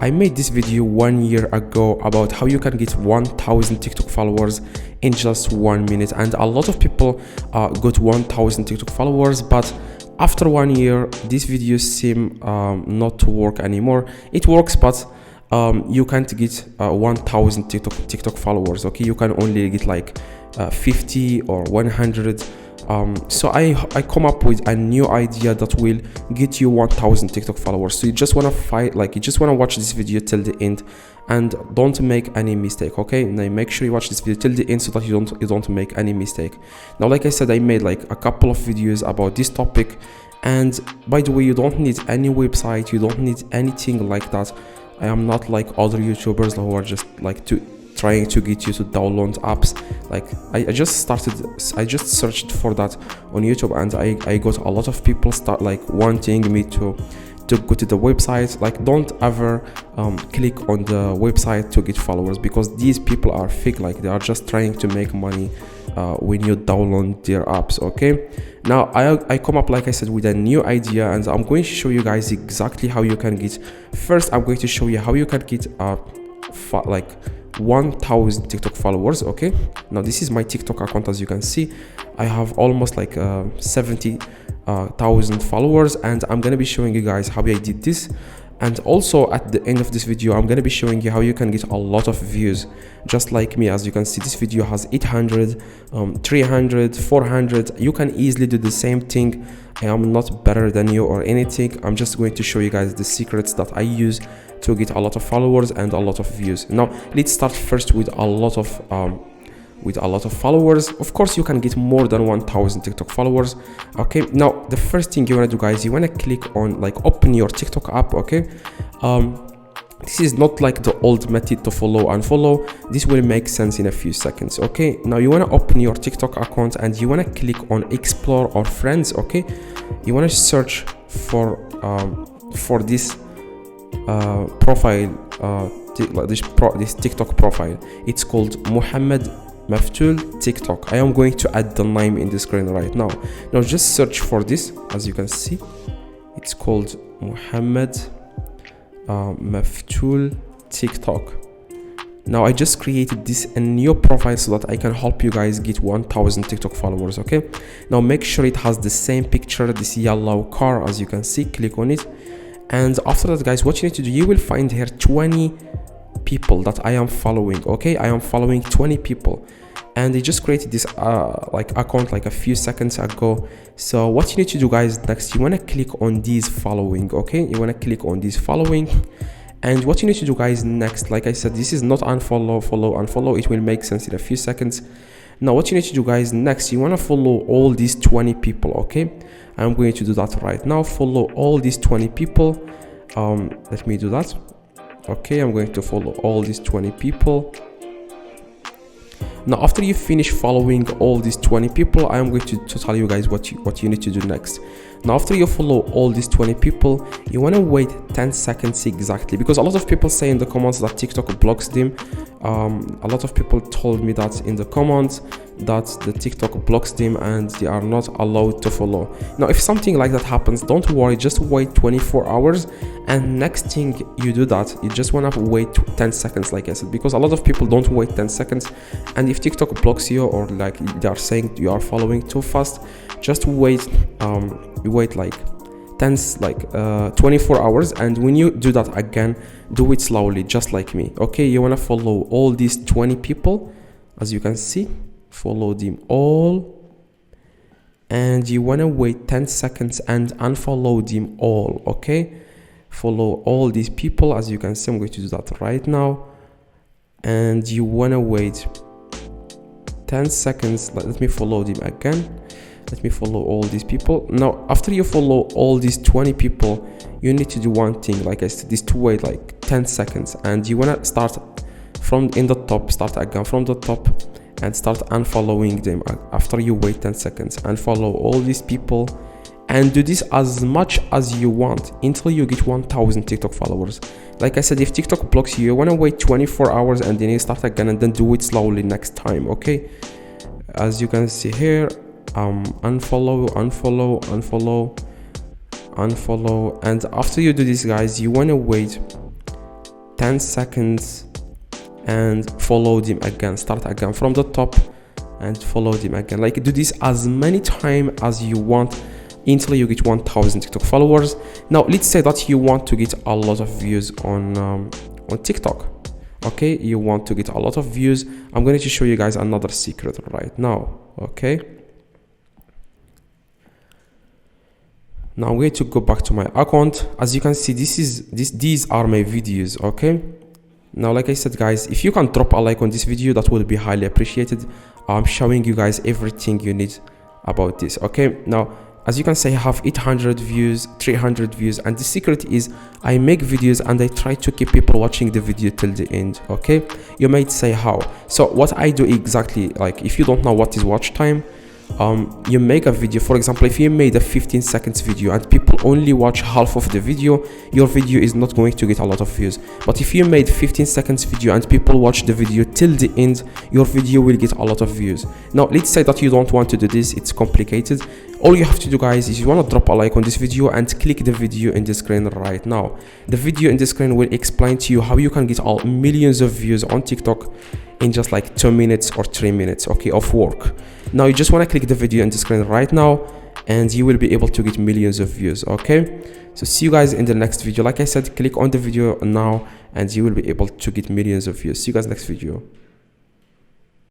I made this video 1 year ago about how you can get 1000 TikTok followers in just 1 minute, and a lot of people got 1000 TikTok followers, but after 1 year these videos seem not to work anymore. It works, but you can't get 1000 TikTok followers. Okay, you can only get like 50 or 100. So I come up with a new idea that will get you 1000 TikTok followers. So you just want to you just want to watch this video till the end and don't make any mistake. Okay, now make sure you watch this video till the end so that you don't make any mistake. Now, like I said, I made like a couple of videos about this topic, and by the way, you don't need any website, you don't need anything like that. I am not like other YouTubers who are just like trying to get you to download apps. Like I just searched for that on YouTube, and I got a lot of people start like wanting me to go to the website. Like, don't ever click on the website to get followers, because these people are fake. Like, they are just trying to make money when you download their apps. Okay, now I come up, like I said, with a new idea, and I'm going to show you guys exactly how you can get. First, I'm going to show you how you can get like 1000 TikTok followers. Okay, now this is my TikTok account. As you can see, I have almost like 70,000 followers, and I'm gonna be showing you guys how I did this. And also at the end of this video, I'm gonna be showing you how you can get a lot of views just like me. As you can see, this video has 800, 300, 400. You can easily do the same thing. I am not better than you or anything. I'm just going to show you guys the secrets that I use to get a lot of followers and a lot of views. Now let's start first with a lot of followers. Of course, you can get more than 1000 TikTok followers. Okay, now the first thing you want to do, guys, you want to click on like open your TikTok app. Okay, this is not like the old method to follow and follow. This will make sense in a few seconds. Okay, now you want to open your TikTok account and you want to click on explore or friends. Okay, you want to search for this profile, this TikTok profile. It's called Mohammed Maftool TikTok. I am going to add the name in the screen right now. Now just search for this. As you can see, it's called Mohammed Maftool TikTok. Now I just created this a new profile so that I can help you guys get 1000 TikTok followers. Okay, now make sure it has the same picture, this yellow car. As you can see, click on it, and after that, guys, what you need to do, you will find here 20 people that I am following. Okay, I am following 20 people, and they just created this like account like a few seconds ago. So what you need to do, guys, next, you want to click on these following. Okay, you want to click on these following, and what you need to do, guys, next, like I said, this is not unfollow, follow, unfollow. It will make sense in a few seconds. Now what you need to do, guys, next, you want to follow all these 20 people. Okay, I'm going to do that right now. Follow all these 20 people. Let me do that. Okay, I'm going to follow all these 20 people. Now after you finish following all these 20 people, I am going to tell you guys what you need to do next. Now after you follow all these 20 people, you want to wait 10 seconds exactly, because a lot of people say in the comments that TikTok blocks them. A lot of people told me that in the comments that the TikTok blocks them and they are not allowed to follow. Now if something like that happens, don't worry, just wait 24 hours, and next thing you do that, you just want to wait 10 seconds, like I said, because a lot of people don't wait 10 seconds. And if TikTok blocks you, or like they are saying you are following too fast, just wait you wait like 24 hours, and when you do that again, do it slowly, just like me. Okay, you want to follow all these 20 people. As you can see, follow them all, and you want to wait 10 seconds and unfollow them all. Okay, follow all these people. As you can see, I'm going to do that right now, and you want to wait 10 seconds. Let me follow them again. Let me follow all these people. Now after you follow all these 20 people, you need to do one thing, like I said, this to wait like 10 seconds, and you want to start from in the top, start again from the top, and start unfollowing them. After you wait 10 seconds, unfollow all these people, and do this as much as you want until you get 1000 TikTok followers. Like I said, if TikTok blocks you, you want to wait 24 hours and then you start again, and then do it slowly next time. Okay, as you can see here, unfollow, and after you do this, guys, you want to wait 10 seconds and follow them again. Start again from the top and follow them again. Like, do this as many times as you want until you get 1000 TikTok followers. Now let's say that you want to get a lot of views on TikTok. Okay, you want to get a lot of views. I'm going to show you guys another secret right now. Okay, now I'm going to go back to my account. As you can see, these are my videos. Okay, now like I said guys, if you can drop a like on this video, that would be highly appreciated. I'm showing you guys everything you need about this. Okay, now as you can see, I have 800 views, 300 views, and the secret is I make videos and I try to keep people watching the video till the end. Okay, you might say how. So what I do exactly, like if you don't know what is watch time, you make a video. For example, if you made a 15 seconds video and people only watch half of the video, your video is not going to get a lot of views. But if you made 15 seconds video and people watch the video till the end, your video will get a lot of views. Now let's say that you don't want to do this, it's complicated. All you have to do guys is you want to drop a like on this video and click the video in the screen right now. The video in the screen will explain to you how you can get all millions of views on TikTok in just like 2 minutes or 3 minutes, okay, of work. Now you just want to click the video in the screen right now and you will be able to get millions of views. Okay, so see you guys in the next video. Like I said, click on the video now and you will be able to get millions of views. See you guys next video.